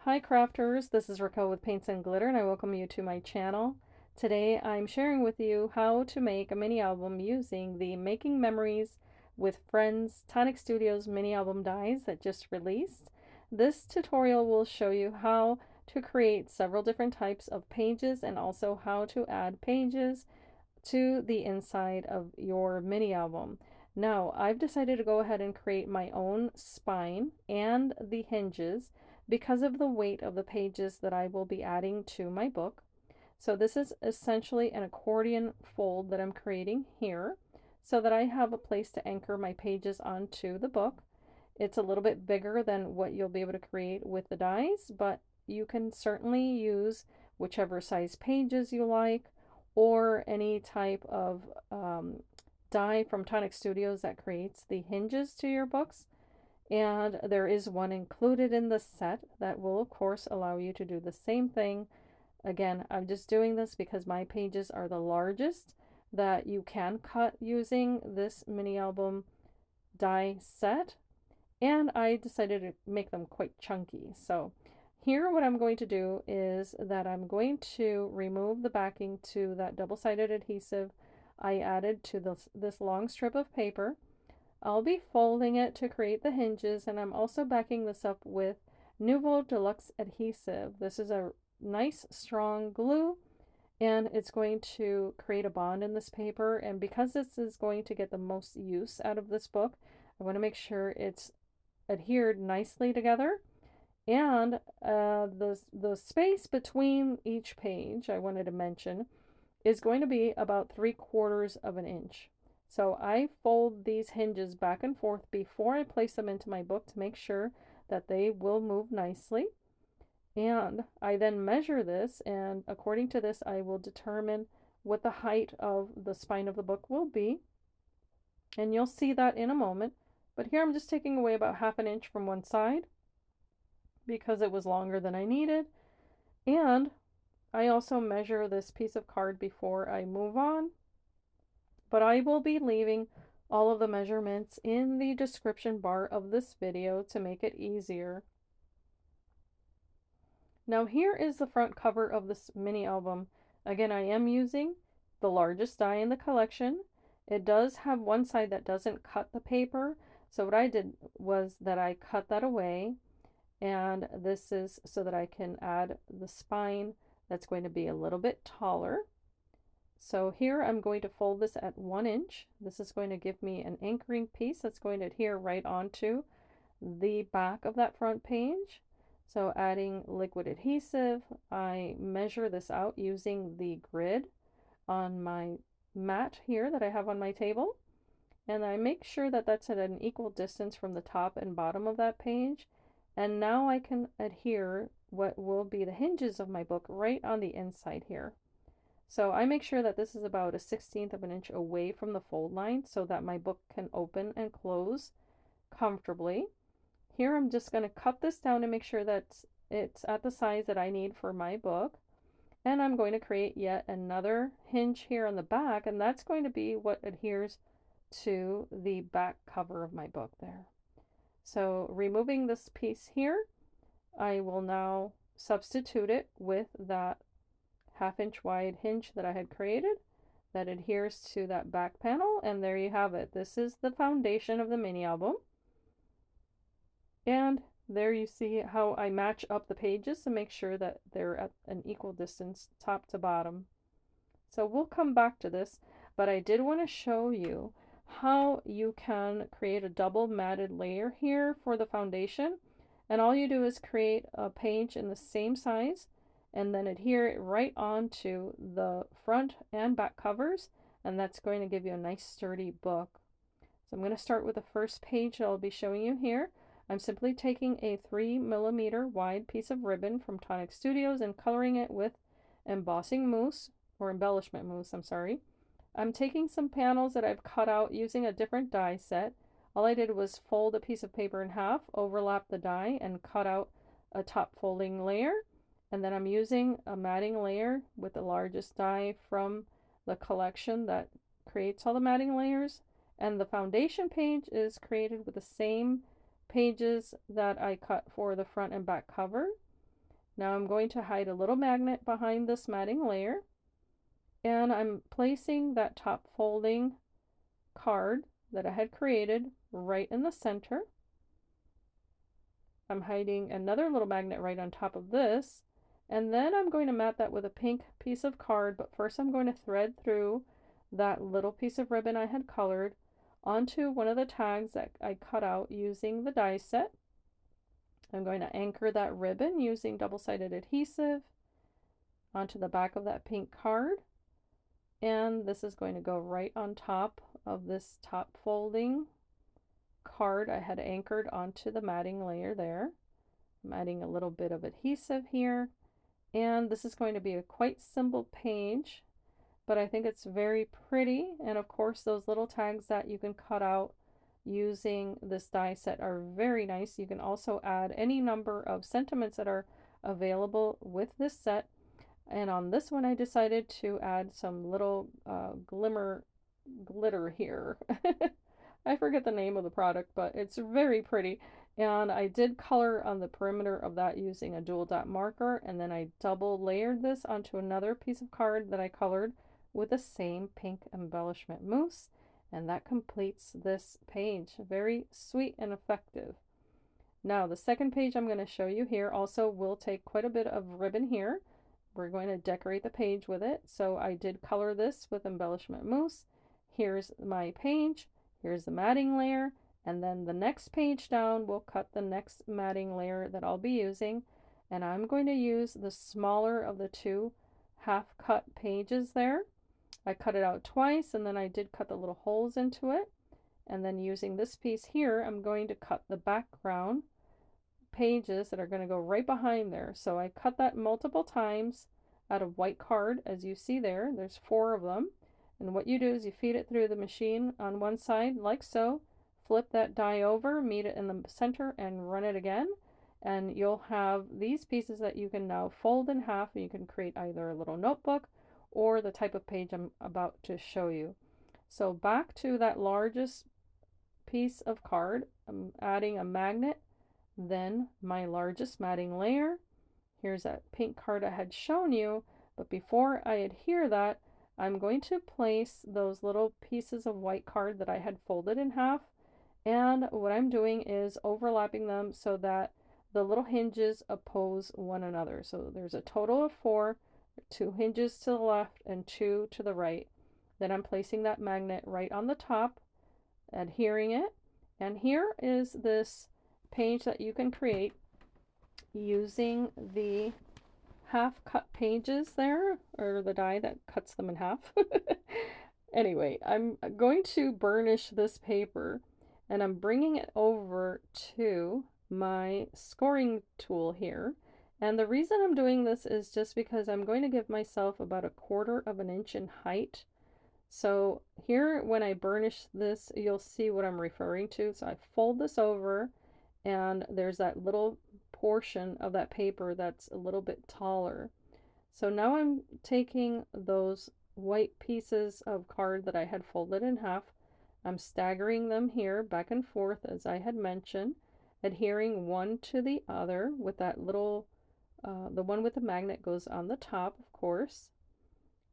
Hi crafters, this is Raquel with Paints and Glitter and I welcome you to my channel. Today I'm sharing with you how to make a mini album using the Making Memories with Friends Tonic Studios mini album dies that just released. This tutorial will show you how to create several different types of pages and also how to add pages to the inside of your mini album. Now, I've decided to go ahead and create my own spine and the hinges because of the weight of the pages that I will be adding to my book. So this is essentially an accordion fold that I'm creating here so that I have a place to anchor my pages onto the book. It's a little bit bigger than what you'll be able to create with the dies, but you can certainly use whichever size pages you like or any type of die from Tonic Studios that creates the hinges to your books. And there is one included in the set that will, of course, allow you to do the same thing. Again, I'm just doing this because my pages are the largest that you can cut using this mini album die set. And I decided to make them quite chunky. So here what I'm going to do is that I'm going to remove the backing to that double-sided adhesive I added to this long strip of paper. I'll be folding it to create the hinges, and I'm also backing this up with Nuvo Deluxe Adhesive. This is a nice strong glue and it's going to create a bond in this paper, and because this is going to get the most use out of this book, I want to make sure it's adhered nicely together. And the space between each page I wanted to mention is going to be about 3/4 of an inch. So I fold these hinges back and forth before I place them into my book to make sure that they will move nicely. And I then measure this, and according to this I will determine what the height of the spine of the book will be. And you'll see that in a moment. But here I'm just taking away about 1/2 inch from one side because it was longer than I needed. And I also measure this piece of card before I move on, but I will be leaving all of the measurements in the description bar of this video to make it easier. Now here is the front cover of this mini album. Again, I am using the largest die in the collection. It does have one side that doesn't cut the paper, so what I did was that I cut that away, and this is so that I can add the spine that's going to be a little bit taller. So here I'm going to fold this at 1 inch. This is going to give me an anchoring piece that's going to adhere right onto the back of that front page. So adding liquid adhesive, I measure this out using the grid on my mat here that I have on my table. And I make sure that that's at an equal distance from the top and bottom of that page. And now I can adhere what will be the hinges of my book right on the inside here. So I make sure that this is about a 1/16 of an inch away from the fold line so that my book can open and close comfortably. Here I'm just going to cut this down and make sure that it's at the size that I need for my book. And I'm going to create yet another hinge here on the back, and that's going to be what adheres to the back cover of my book there. So removing this piece here, I will now substitute it with that 1/2 inch wide hinge that I had created that adheres to that back panel, and there you have it. This is the foundation of the mini album. And there you see how I match up the pages to make sure that they're at an equal distance top to bottom. So we'll come back to this, but I did want to show you how you can create a double matted layer here for the foundation. And all you do is create a page in the same size and then adhere it right onto the front and back covers, and that's going to give you a nice sturdy book. So I'm going to start with the first page that I'll be showing you here. I'm simply taking a 3mm wide piece of ribbon from Tonic Studios and coloring it with embossing mousse, or embellishment mousse, I'm sorry. I'm taking some panels that I've cut out using a different die set. All I did was fold a piece of paper in half, overlap the die, and cut out a top folding layer. And then I'm using a matting layer with the largest die from the collection that creates all the matting layers. And the foundation page is created with the same pages that I cut for the front and back cover. Now I'm going to hide a little magnet behind this matting layer, and I'm placing that top folding card that I had created right in the center. I'm hiding another little magnet right on top of this, and then I'm going to mat that with a pink piece of card, but first I'm going to thread through that little piece of ribbon I had colored onto one of the tags that I cut out using the die set. I'm going to anchor that ribbon using double-sided adhesive onto the back of that pink card, and this is going to go right on top of this top folding card I had anchored onto the matting layer there. I'm adding a little bit of adhesive here, and this is going to be a quite simple page, but I think it's very pretty. And of course those little tags that you can cut out using this die set are very nice. You can also add any number of sentiments that are available with this set, and on this one I decided to add some little glitter here. I forget the name of the product, but it's very pretty. And I did color on the perimeter of that using a dual dot marker, and then I double layered this onto another piece of card that I colored with the same pink embellishment mousse, and that completes this page. Very sweet and effective. Now the second page I'm going to show you here also will take quite a bit of ribbon here. We're going to decorate the page with it. So I did color this with embellishment mousse. Here's my page. Here's the matting layer, and then the next page down we'll cut the next matting layer that I'll be using, and I'm going to use the smaller of the two half cut pages there. I cut it out twice, and then I did cut the little holes into it, and then using this piece here I'm going to cut the background pages that are going to go right behind there. So I cut that multiple times out of white card, as you see there. There's 4 of them. And what you do is you feed it through the machine on one side like so, flip that die over, meet it in the center, and run it again. And you'll have these pieces that you can now fold in half, and you can create either a little notebook or the type of page I'm about to show you. So back to that largest piece of card, I'm adding a magnet, then my largest matting layer. Here's that pink card I had shown you, but before I adhere that, I'm going to place those little pieces of white card that I had folded in half, and what I'm doing is overlapping them so that the little hinges oppose one another. So there's a total of 4, 2 hinges to the left and 2 to the right. Then I'm placing that magnet right on the top, adhering it, and here is this page that you can create using the half cut pages there, or the die that cuts them in half. Anyway, I'm going to burnish this paper, and I'm bringing it over to my scoring tool here. And the reason I'm doing this is just because I'm going to give myself about 1/4 of an inch in height. So here, when I burnish this, you'll see what I'm referring to. So I fold this over, and there's that little portion of that paper that's a little bit taller. So now I'm taking those white pieces of card that I had folded in half, I'm staggering them here back and forth as I had mentioned, adhering one to the other with that little, the one with the magnet goes on the top, of course.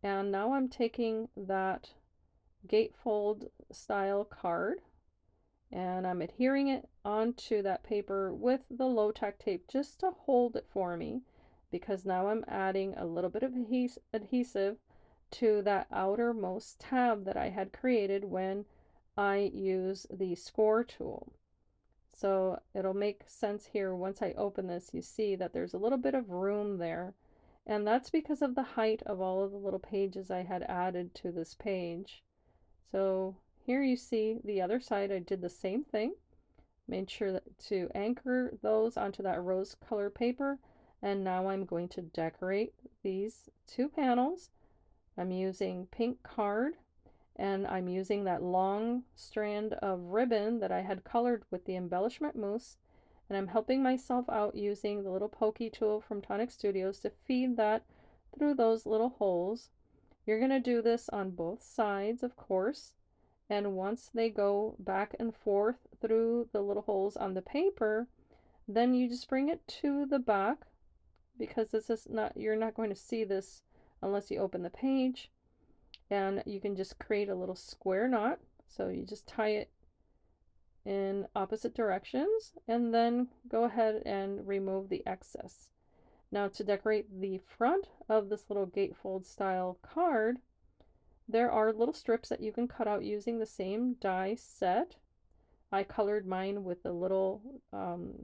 And now I'm taking that gatefold style card, and I'm adhering it onto that paper with the low tack tape just to hold it for me, because now I'm adding a little bit of adhesive to that outermost tab that I had created when I use the score tool. So it'll make sense here once I open this. You see that there's a little bit of room there, and that's because of the height of all of the little pages I had added to this page. So here you see the other side. I did the same thing, made sure to anchor those onto that rose color paper, and now I'm going to decorate these two panels. I'm using pink card, and I'm using that long strand of ribbon that I had colored with the embellishment mousse, and I'm helping myself out using the little pokey tool from Tonic Studios to feed that through those little holes. You're going to do this on both sides, of course, and once they go back and forth through the little holes on the paper, then you just bring it to the back because this is not, you're not going to see this unless you open the page. And you can just create a little square knot. So you just tie it in opposite directions and then go ahead and remove the excess. Now to decorate the front of this little gatefold style card, there are little strips that you can cut out using the same die set. I colored mine with the little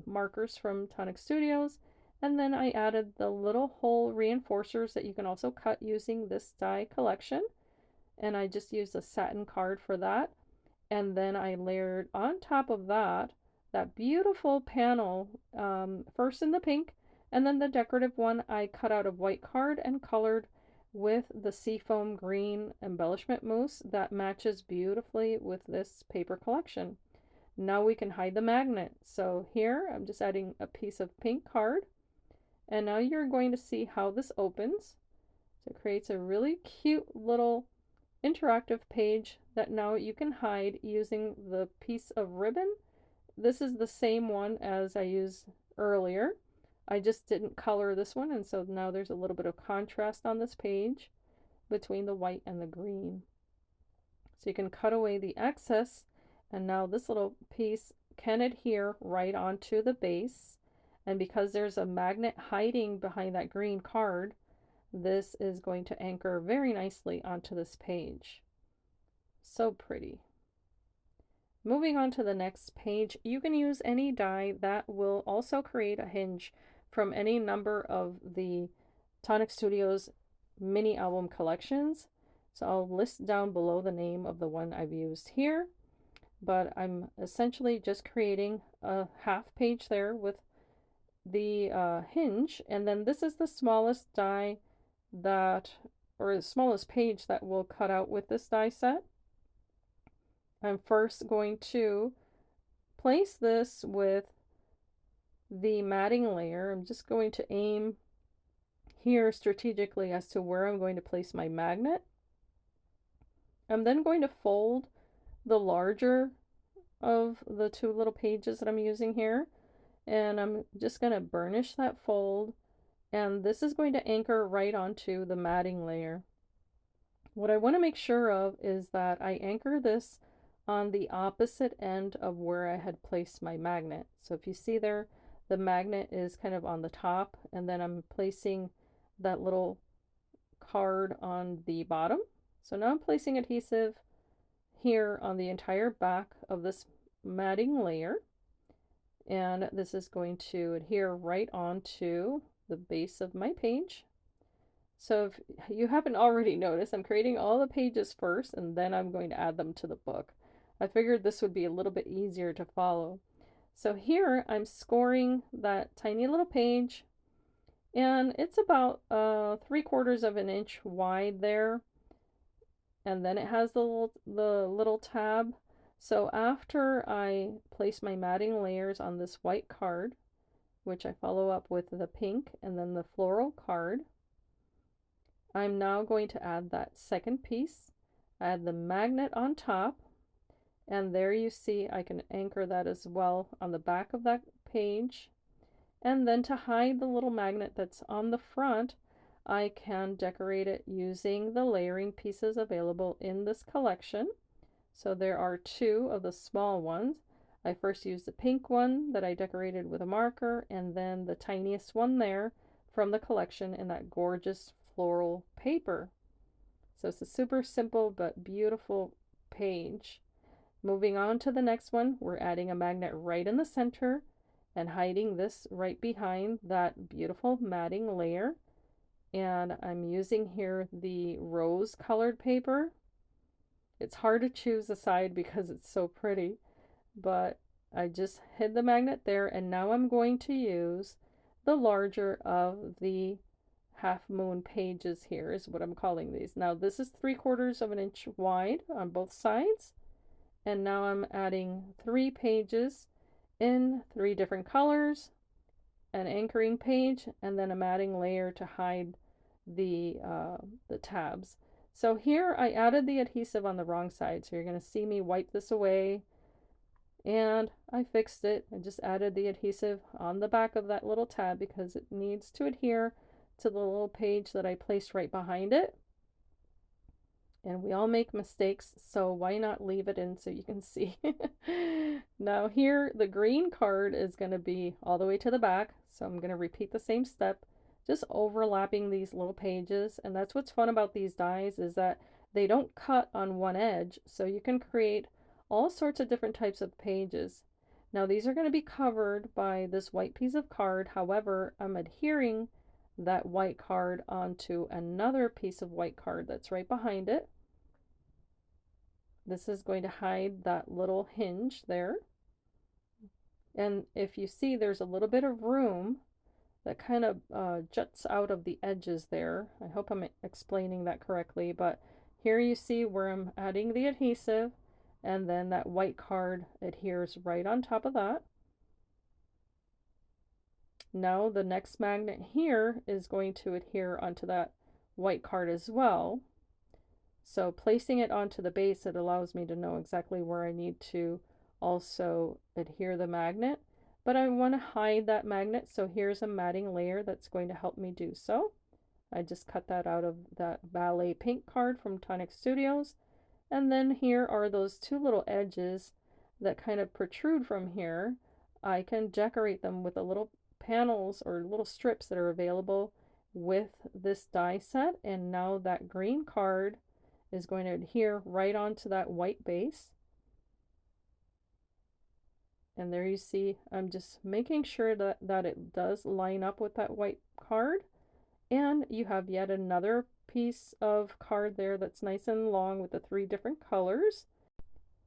markers from Tonic Studios, and then I added the little hole reinforcers that you can also cut using this die collection, and I just used a satin card for that. And then I layered on top of that beautiful panel, first in the pink, and then the decorative one I cut out of white card and colored with the seafoam green embellishment mousse that matches beautifully with this paper collection. Now we can hide the magnet. So here I'm just adding a piece of pink card, and now you're going to see how this opens. So it creates a really cute little interactive page that now you can hide using the piece of ribbon. This is the same one as I used earlier. I just didn't color this one, and so now there's a little bit of contrast on this page between the white and the green. So you can cut away the excess, and now this little piece can adhere right onto the base. And because there's a magnet hiding behind that green card, this is going to anchor very nicely onto this page. So pretty. Moving on to the next page, you can use any die that will also create a hinge from any number of the Tonic Studios mini album collections. So I'll list down below the name of the one I've used here, but I'm essentially just creating a half page there with the hinge, and then this is the smallest die that, or the smallest page that we'll cut out with this die set. I'm first going to place this with the matting layer. I'm just going to aim here strategically as to where I'm going to place my magnet. I'm then going to fold the larger of the two little pages that I'm using here, and I'm just going to burnish that fold, and this is going to anchor right onto the matting layer. What I want to make sure of is that I anchor this on the opposite end of where I had placed my magnet. So if you see there, the magnet is kind of on the top, and then I'm placing that little card on the bottom. So now I'm placing adhesive here on the entire back of this matting layer, and this is going to adhere right onto the base of my page. So if you haven't already noticed, I'm creating all the pages first, and then I'm going to add them to the book. I figured this would be a little bit easier to follow. So here I'm scoring that tiny little page, and it's about 3/4 of an inch wide there, and then it has the little tab. So after I place my matting layers on this white card, which I follow up with the pink and then the floral card, I'm now going to add that second piece, add the magnet on top, and there you see I can anchor that as well on the back of that page. And then to hide the little magnet that's on the front, I can decorate it using the layering pieces available in this collection. So there are two of the small ones. I first used the pink one that I decorated with a marker, and then the tiniest one there from the collection in that gorgeous floral paper. So it's a super simple but beautiful page. Moving on to the next one, we're adding a magnet right in the center and hiding this right behind that beautiful matting layer. And I'm using here the rose colored paper. It's hard to choose a side because it's so pretty, but I just hid the magnet there, and now I'm going to use the larger of the half moon pages. Here is what I'm calling these. Now this is 3/4 of an inch wide on both sides, and now I'm adding 3 pages in 3 different colors, an anchoring page, and then a matting layer to hide the tabs. So here I added the adhesive on the wrong side, so you're going to see me wipe this away and I fixed it. I just added the adhesive on the back of that little tab because it needs to adhere to the little page that I placed right behind it. And we all make mistakes, so why not leave it in so you can see? Now here, the green card is going to be all the way to the back, so I'm going to repeat the same step, just overlapping these little pages. And that's what's fun about these dies, is that they don't cut on one edge, so you can create all sorts of different types of pages. Now these are going to be covered by this white piece of card. However, I'm adhering that white card onto another piece of white card that's right behind it. This is going to hide that little hinge there. And if you see, there's a little bit of room that kind of juts out of the edges there. I hope I'm explaining that correctly, but here you see where I'm adding the adhesive, and then that white card adheres right on top of that. Now the next magnet here is going to adhere onto that white card as well. So placing it onto the base, it allows me to know exactly where I need to also adhere the magnet. But I want to hide that magnet, so here's a matting layer that's going to help me do so. I just cut that out of that ballet pink card from Tonic Studios. And then here are those two little edges that kind of protrude from here. I can decorate them with a little panels or little strips that are available with this die set. And now that green card is going to adhere right onto that white base. And there you see, I'm just making sure that it does line up with that white card. And you have yet another piece of card there that's nice and long with the 3 different colors.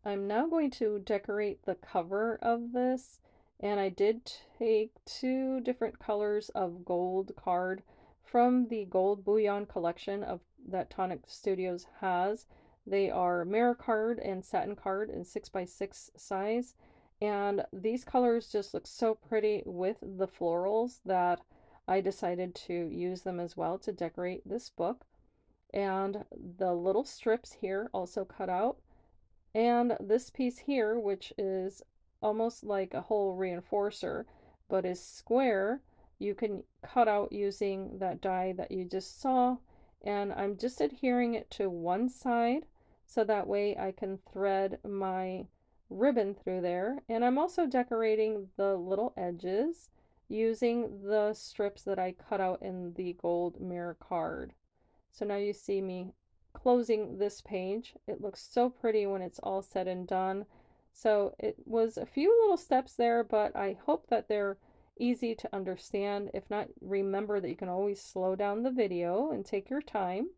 I'm now going to decorate the cover of this, and I did take 2 different colors of gold card from the Gold Bouillon collection of that Tonic Studios has. They are mirror card and satin card in 6x6 size, and these colors just look so pretty with the florals that I decided to use them as well to decorate this book. And the little strips here also cut out, and this piece here, which is almost like a whole reinforcer but is square, you can cut out using that die that you just saw. And I'm just adhering it to one side so that way I can thread my ribbon through there. And I'm also decorating the little edges using the strips that I cut out in the gold mirror card. So now you see me closing this page. It looks so pretty when it's all said and done. So it was a few little steps there, but I hope that they're easy to understand. If not, remember that you can always slow down the video and take your time.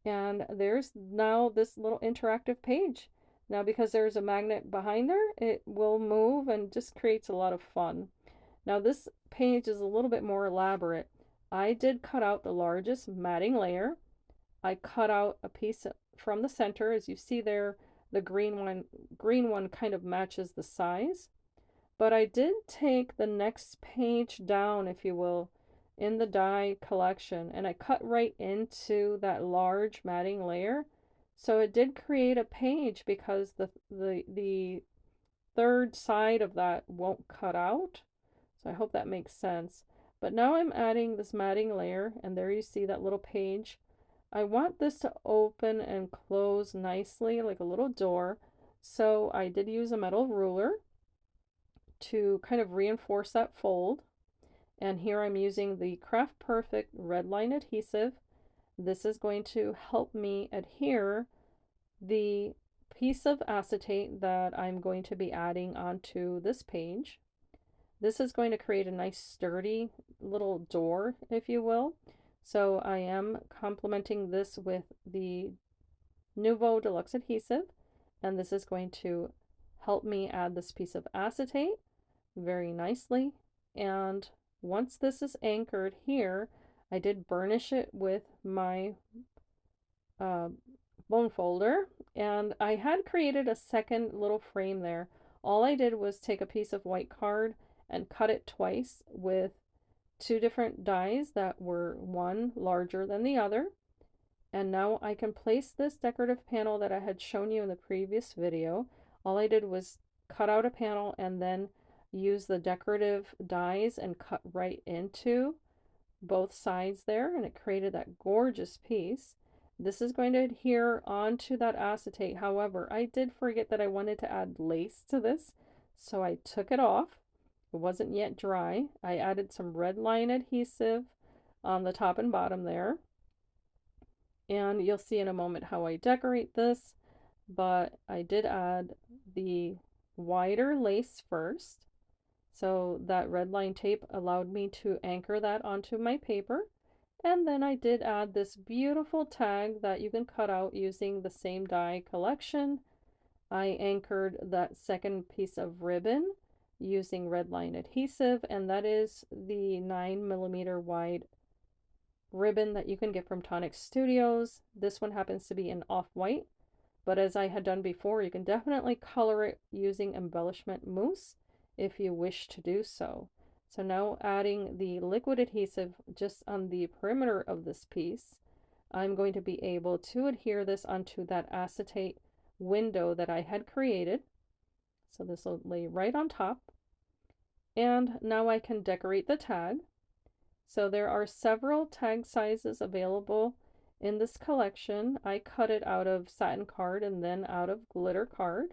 And there's now this little interactive page. Now because there's a magnet behind there, it will move and just creates a lot of fun. Now this page is a little bit more elaborate. I did cut out the largest matting layer. I cut out a piece from the center. As you see there, the green one kind of matches the size. But I did take the next page down, if you will, in the die collection, and I cut right into that large matting layer. So it did create a page because the third side of that won't cut out. So I hope that makes sense. But now I'm adding this matting layer, and there you see that little page. I want this to open and close nicely like a little door, so I did use a metal ruler to kind of reinforce that fold. And here I'm using the Craft Perfect Red Line Adhesive. This is going to help me adhere the piece of acetate that I'm going to be adding onto this page. This is going to create a nice sturdy little door, if you will. So I am complementing this with the Nuvo Deluxe Adhesive, and this is going to help me add this piece of acetate very nicely. And once this is anchored here, I did burnish it with my bone folder, and I had created a second little frame there. All I did was take a piece of white card and cut it twice with 2 different dies that were one larger than the other. And now I can place this decorative panel that I had shown you in the previous video. All I did was cut out a panel and then use the decorative dies and cut right into both sides there, and it created that gorgeous piece. This is going to adhere onto that acetate. However, I did forget that I wanted to add lace to this, so I took it off. It wasn't yet dry. I added some red line adhesive on the top and bottom there, and you'll see in a moment how I decorate this, but I did add the wider lace first. So that red line tape allowed me to anchor that onto my paper. And then I did add this beautiful tag that you can cut out using the same die collection. I anchored that second piece of ribbon using red line adhesive, and that is the 9mm wide ribbon that you can get from Tonic Studios. This one happens to be in off-white, but as I had done before, you can definitely color it using embellishment mousse if you wish to do so. So now adding the liquid adhesive just on the perimeter of this piece, I'm going to be able to adhere this onto that acetate window that I had created. So this will lay right on top. And now I can decorate the tag. So there are several tag sizes available in this collection. I cut it out of satin card and then out of glitter card.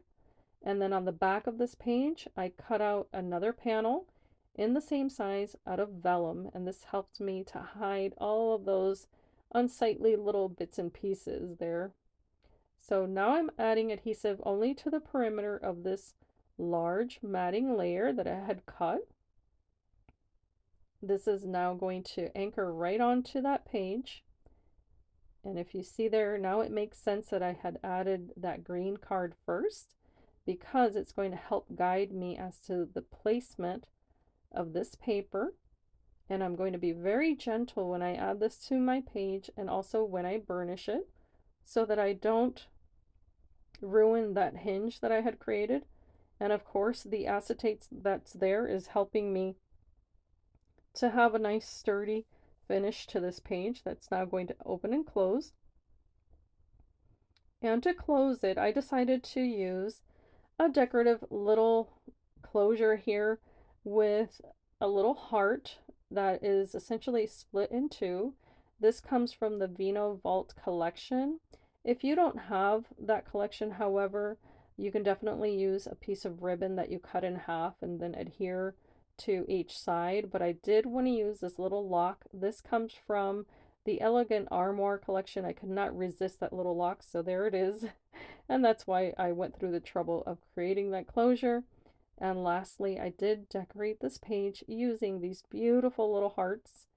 And then on the back of this page, I cut out another panel in the same size out of vellum, and this helped me to hide all of those unsightly little bits and pieces there. So now I'm adding adhesive only to the perimeter of this large matting layer that I had cut. This is now going to anchor right onto that page. And if you see there, now it makes sense that I had added that green card first, because it's going to help guide me as to the placement of this paper. And I'm going to be very gentle when I add this to my page and also when I burnish it, so that I don't ruin that hinge that I had created. And of course, the acetate that's there is helping me to have a nice sturdy finish to this page that's now going to open and close. And to close it, I decided to use a decorative little closure here with a little heart that is essentially split in two. This comes from the Vino Vault collection. If you don't have that collection, however, you can definitely use a piece of ribbon that you cut in half and then adhere to each side, but I did want to use this little lock. This comes from the Elegant Armoire collection. I could not resist that little lock, so there it is. And that's why I went through the trouble of creating that closure. And lastly, I did decorate this page using these beautiful little hearts.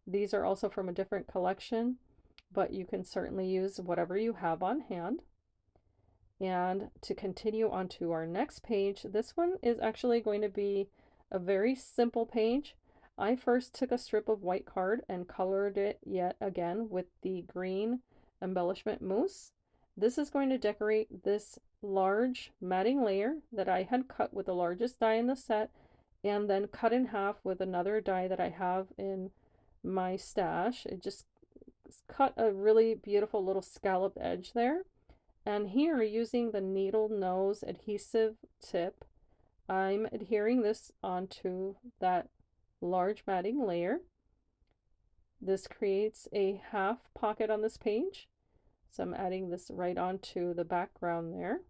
These are also from a different collection, but you can certainly use whatever you have on hand. And to continue on to our next page, this one is actually going to be a very simple page. I first took a strip of white card and colored it yet again with the green embellishment mousse. This is going to decorate this large matting layer that I had cut with the largest die in the set, and then cut in half with another die that I have in my stash. It just cut a really beautiful little scalloped edge there. And here, using the needle nose adhesive tip, I'm adhering this onto that large matting layer. This creates a half pocket on this page. So I'm adding this right onto the background there.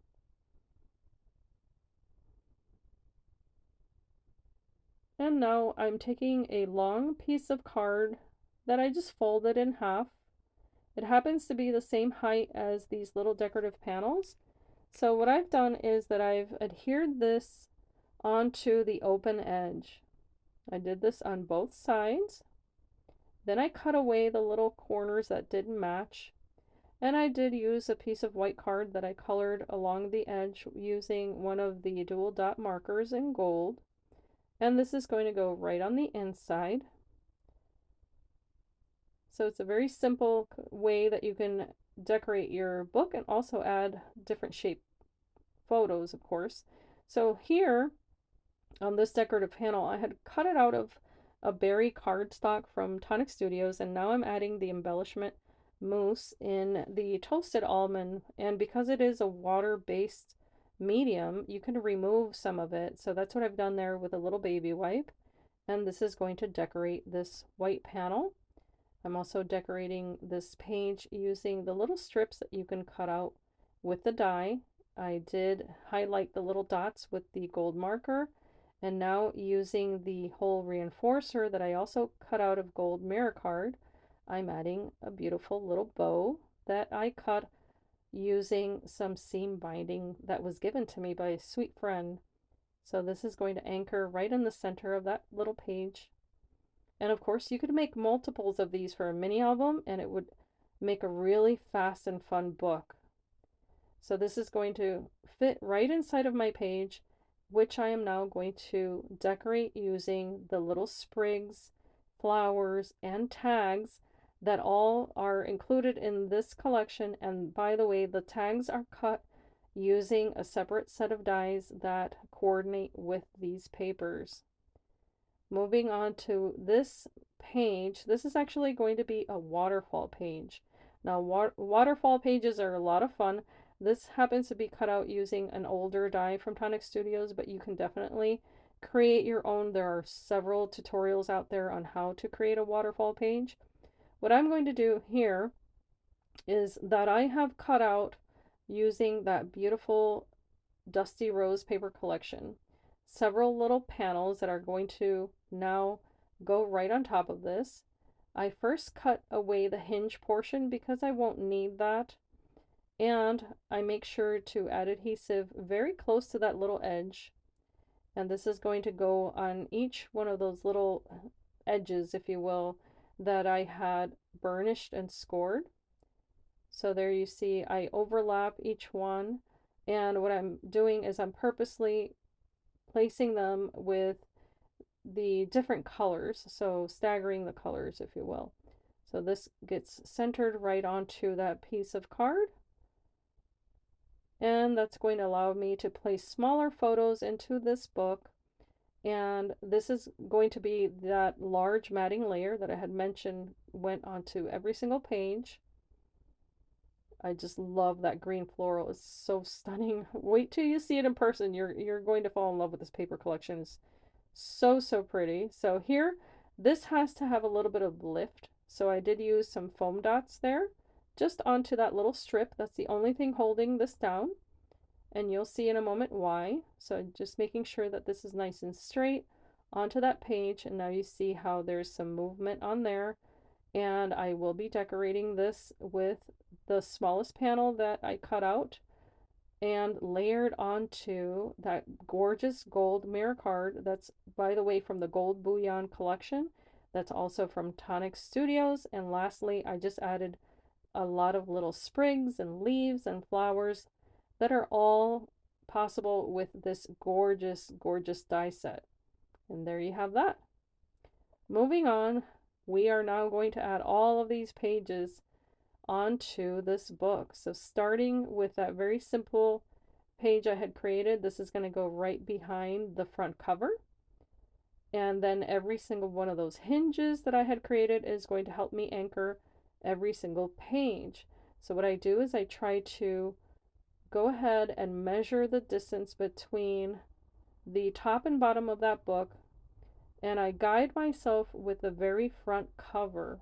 And now I'm taking a long piece of card that I just folded in half. It happens to be the same height as these little decorative panels. So what I've done is that I've adhered this onto the open edge. I did this on both sides. Then I cut away the little corners that didn't match. And I did use a piece of white card that I colored along the edge using one of the dual dot markers in gold. And this is going to go right on the inside. So it's a very simple way that you can decorate your book and also add different shape photos, of course. So here on this decorative panel, I had cut it out of a berry cardstock from Tonic Studios, and now I'm adding the embellishment mousse in the toasted almond. And because it is a water-based medium, you can remove some of it. So that's what I've done there with a little baby wipe. And this is going to decorate this white panel. I'm also decorating this page using the little strips that you can cut out with the die. I did highlight the little dots with the gold marker, and now using the hole reinforcer that I also cut out of gold mirror card, I'm adding a beautiful little bow that I cut using some seam binding that was given to me by a sweet friend. So this is going to anchor right in the center of that little page. And of course, you could make multiples of these for a mini album, and it would make a really fast and fun book. So this is going to fit right inside of my page, which I am now going to decorate using the little sprigs, flowers, and tags that all are included in this collection. And by the way, the tags are cut using a separate set of dies that coordinate with these papers. Moving on to this page, this is actually going to be a waterfall page. Now, waterfall pages are a lot of fun. This happens to be cut out using an older die from Tonic Studios, but you can definitely create your own. There are several tutorials out there on how to create a waterfall page. What I'm going to do here is that I have cut out using that beautiful Dusty Rose paper collection several little panels that are going to now go right on top of this. I first cut away the hinge portion because I won't need that, and I make sure to add adhesive very close to that little edge, and this is going to go on each one of those little edges, if you will, that I had burnished and scored. So there you see I overlap each one, and what I'm doing is I'm purposely placing them with the different colors, so staggering the colors, if you will. So this gets centered right onto that piece of card, and that's going to allow me to place smaller photos into this book. And this is going to be that large matting layer that I had mentioned went onto every single page. I just love that green floral. It's so stunning. Wait till you see it in person. You're going to fall in love with this paper collection. It's so pretty. So here, this has to have a little bit of lift. So I did use some foam dots there, just onto that little strip. That's the only thing holding this down. And you'll see in a moment why. So just making sure that this is nice and straight onto that page. And now you see how there's some movement on there. And I will be decorating this with the smallest panel that I cut out and layered onto that gorgeous gold mirror card. That's, by the way, from the Gold Bullion collection. That's also from Tonic Studios. And lastly, I just added a lot of little sprigs and leaves and flowers that are all possible with this gorgeous die set. And there you have that. Moving on, we are now going to add all of these pages onto this book. So starting with that very simple page I had created, this is going to go right behind the front cover. And then every single one of those hinges that I had created is going to help me anchor every single page. So what I do is I try to go ahead and measure the distance between the top and bottom of that book, and I guide myself with the very front cover.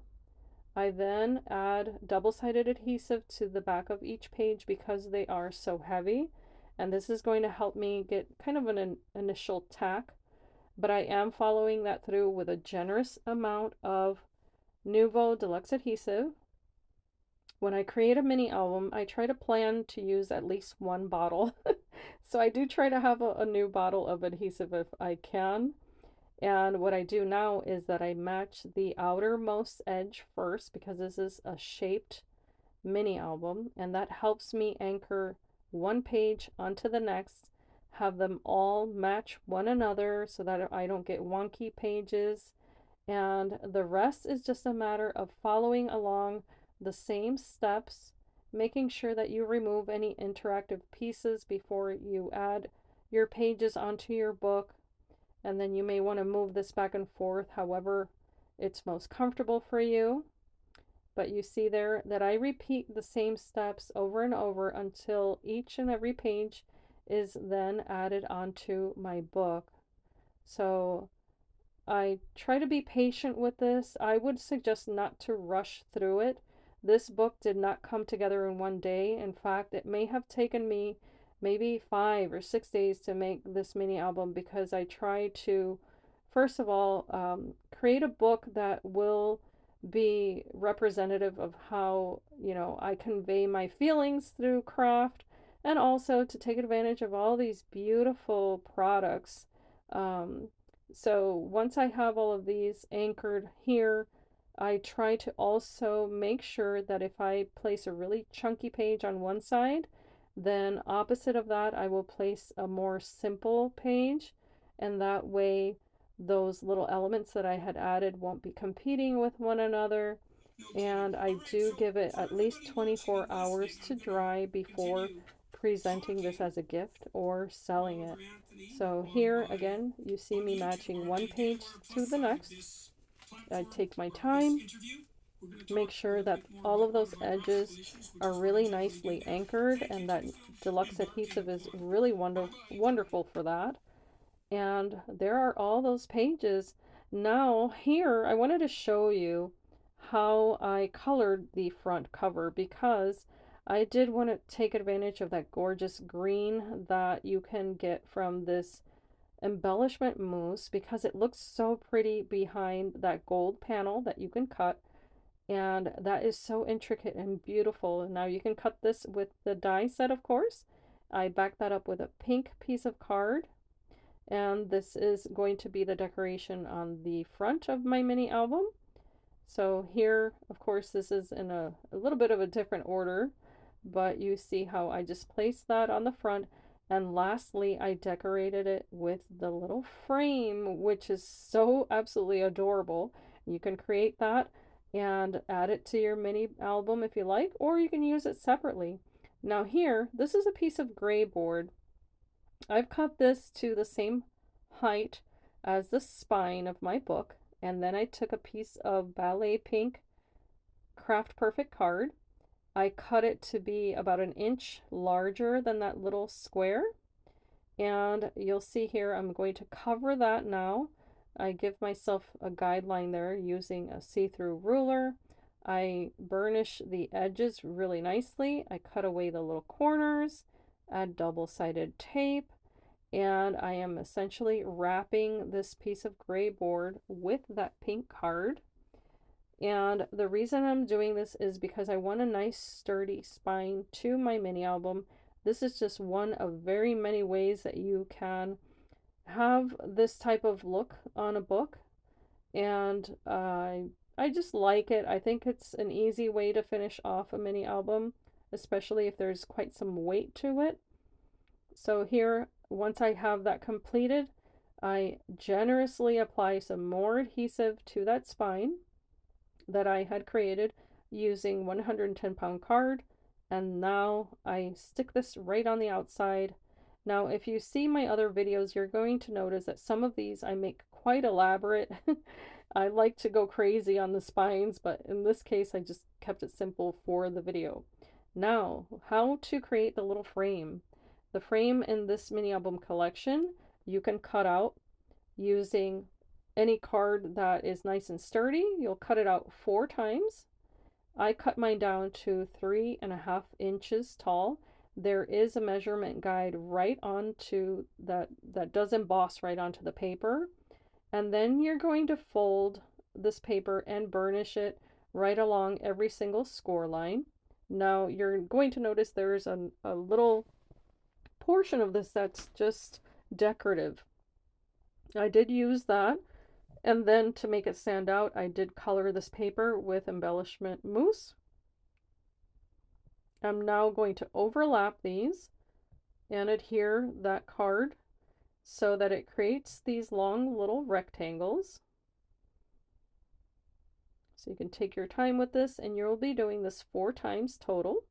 I then add double-sided adhesive to the back of each page because they are so heavy, and this is going to help me get kind of an initial tack, but I am following that through with a generous amount of Nuvo Deluxe Adhesive. When I create a mini album, I try to plan to use at least one bottle. So I do try to have a new bottle of adhesive if I can. And what I do now is that I match the outermost edge first because this is a shaped mini album, and that helps me anchor one page onto the next, have them all match one another so that I don't get wonky pages. And the rest is just a matter of following along the same steps, making sure that you remove any interactive pieces before you add your pages onto your book. And then you may want to move this back and forth however it's most comfortable for you. But you see there that I repeat the same steps over and over until each and every page is then added onto my book. So I try to be patient with this. I would suggest not to rush through it. This book did not come together in one day. In fact, it may have taken me maybe 5 or 6 days to make this mini album because I tried to, first of all, create a book that will be representative of how, I convey my feelings through craft, and also to take advantage of all these beautiful products. Um, so once I have all of these anchored here, I try to also make sure that if I place a really chunky page on one side, then opposite of that, I will place a more simple page. And that way, those little elements that I had added won't be competing with one another. And I do give it at least 24 hours to dry before presenting this as a gift or selling it. So here again, you see me matching one page to the next. I take my time, make sure that all of those edges are really nicely anchored, and that deluxe adhesive is really wonderful for that. And there are all those pages. Now here I wanted to show you how I colored the front cover, because I did want to take advantage of that gorgeous green that you can get from this embellishment mousse, because it looks so pretty behind that gold panel that you can cut, and that is so intricate and beautiful. Now you can cut this with the die set, of course. I backed that up with a pink piece of card, and this is going to be the decoration on the front of my mini album. So here, of course, this is in a little bit of a different order, but you see how I just placed that on the front. And lastly, I decorated it with the little frame, which is so absolutely adorable. You can create that and add it to your mini album if you like, or you can use it separately. Now here, this is a piece of gray board. I've cut this to the same height as the spine of my book, and then I took a piece of ballet pink Craft Perfect card. I cut it to be about an inch larger than that little square, and you'll see here I'm going to cover that now. I give myself a guideline there using a see-through ruler. I burnish the edges really nicely. I cut away the little corners, add double-sided tape, and I am essentially wrapping this piece of gray board with that pink card. And the reason I'm doing this is because I want a nice sturdy spine to my mini album. This is just one of very many ways that you can have this type of look on a book, and I just like it. I think it's an easy way to finish off a mini album, especially if there's quite some weight to it. So here, once I have that completed, I generously apply some more adhesive to that spine that I had created using 110-pound card, and now I stick this right on the outside. Now if you see my other videos, you're going to notice that some of these I make quite elaborate. I like to go crazy on the spines, but in this case I just kept it simple for the video. Now, how to create the little frame. The frame in this mini album collection you can cut out using any card that is nice and sturdy. You'll cut it out 4 times. I cut mine down to 3.5 inches tall. There is a measurement guide right onto that does emboss right onto the paper. And then you're going to fold this paper and burnish it right along every single score line. Now you're going to notice there's a little portion of this that's just decorative. I did use that. And then to make it stand out, I did color this paper with embellishment mousse. I'm now going to overlap these and adhere that card so that it creates these long little rectangles. So you can take your time with this, and you'll be doing this 4 times total.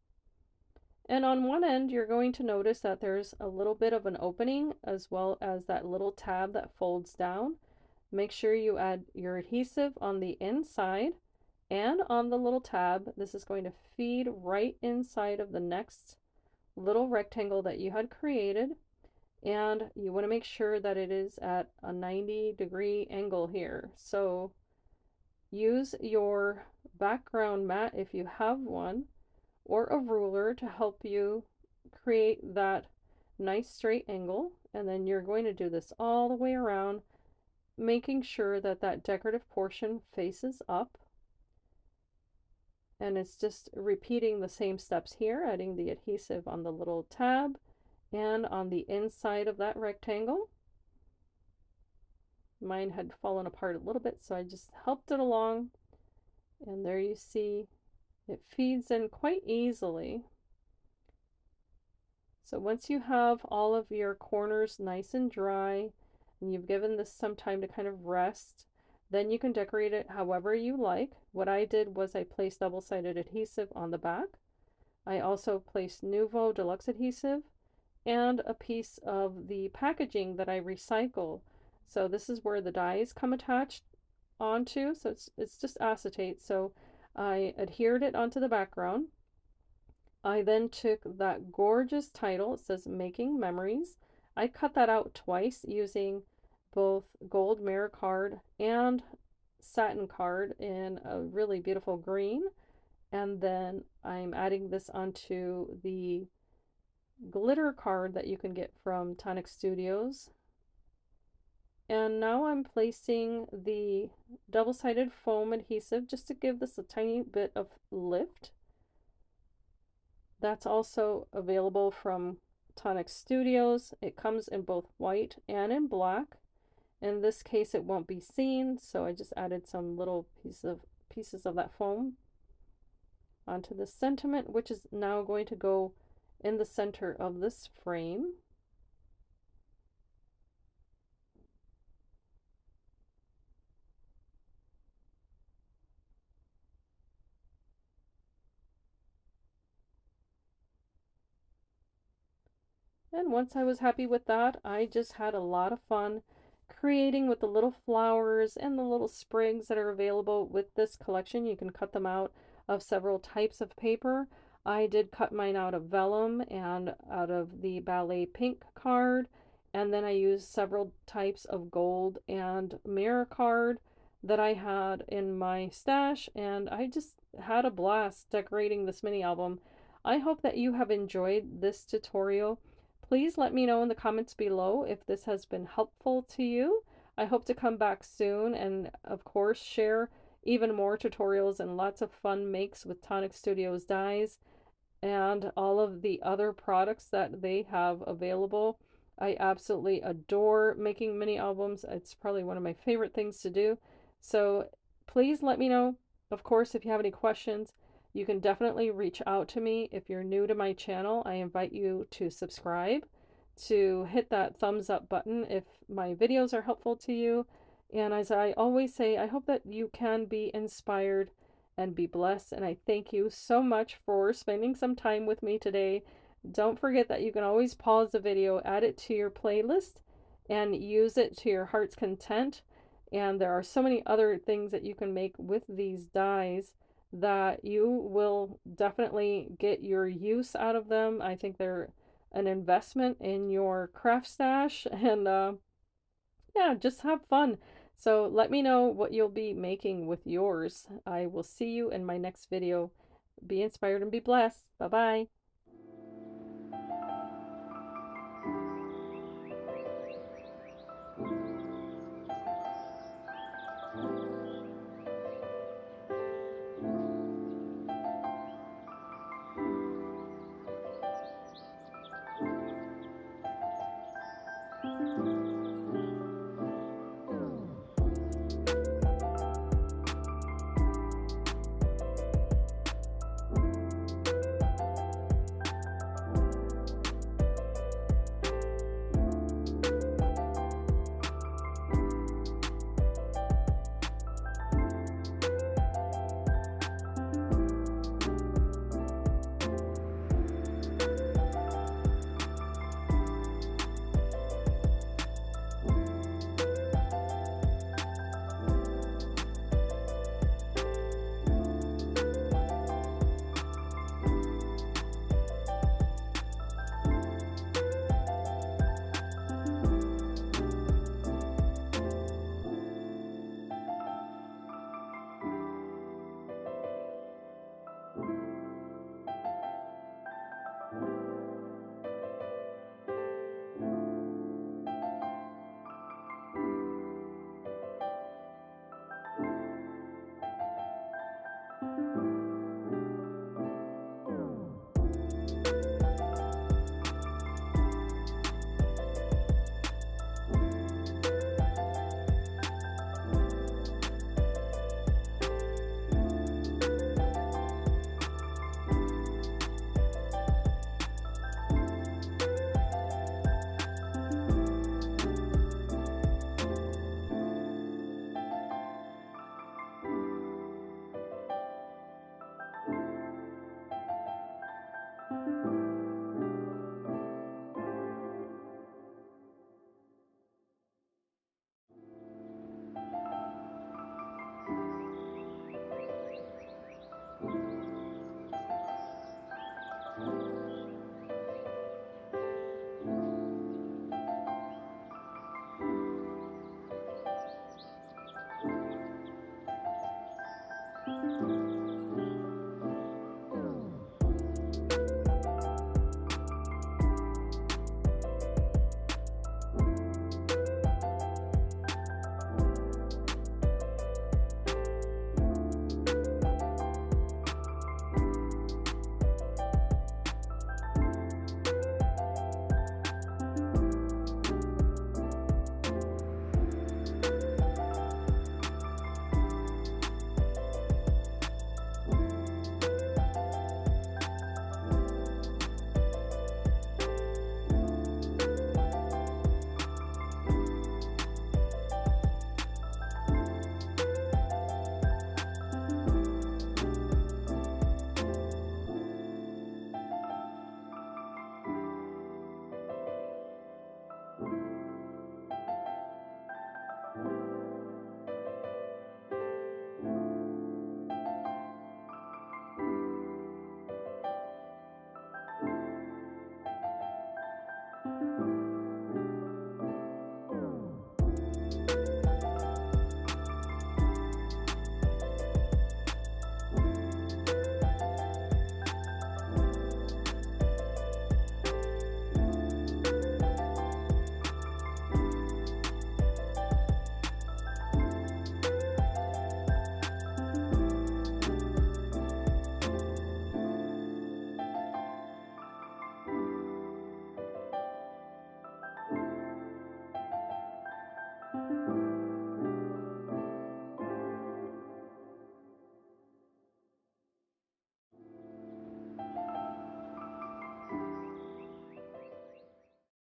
And on one end, you're going to notice that there's a little bit of an opening, as well as that little tab that folds down. Make sure you add your adhesive on the inside and on the little tab. This is going to feed right inside of the next little rectangle that you had created. and you want to make sure that it is at a 90-degree angle here. So use your background mat if you have one, or a ruler to help you create that nice straight angle. And then you're going to do this all the way around, making sure that that decorative portion faces up. And it's just repeating the same steps here, adding the adhesive on the little tab and on the inside of that rectangle. Mine had fallen apart a little bit, so I just helped it along. And there you see it feeds in quite easily. So once you have all of your corners nice and dry, and you've given this some time to kind of rest, then you can decorate it however you like. What I did was I placed double-sided adhesive on the back. I also placed Nuvo Deluxe Adhesive and a piece of the packaging that I recycle. So this is where the dies come attached onto, so it's just acetate. So I adhered it onto the background. I then took that gorgeous title, it says Making Memories. I cut that out twice using both gold mirror card and satin card in a really beautiful green. And then I'm adding this onto the glitter card that you can get from Tonic Studios. And now I'm placing the double-sided foam adhesive just to give this a tiny bit of lift. That's also available from Tonic Studios. It comes in both white and in black. In this case, it won't be seen, so I just added some little pieces of that foam onto the sentiment, which is now going to go in the center of this frame. And once I was happy with that, I just had a lot of fun creating with the little flowers and the little sprigs that are available with this collection. You can cut them out of several types of paper. I did cut mine out of vellum and out of the ballet pink card, and then I used several types of gold and mirror card that I had in my stash, and I just had a blast decorating this mini album. I hope that you have enjoyed this tutorial. Please let me know in the comments below if this has been helpful to you. I hope to come back soon and, of course, share even more tutorials and lots of fun makes with Tonic Studios dies and all of the other products that they have available. I absolutely adore making mini albums. It's probably one of my favorite things to do. So please let me know. Of course, if you have any questions, you can definitely reach out to me. If you're new to my channel, I invite you to subscribe, to hit that thumbs up button if my videos are helpful to you. And as I always say, I hope that you can be inspired and be blessed. And I thank you so much for spending some time with me today. Don't forget that you can always pause the video, add it to your playlist, and use it to your heart's content. And there are so many other things that you can make with these dies that you will definitely get your use out of them. I think they're an investment in your craft stash, and yeah, just have fun. So let me know what you'll be making with yours. I will see you in my next video. Be inspired and be blessed. Bye bye.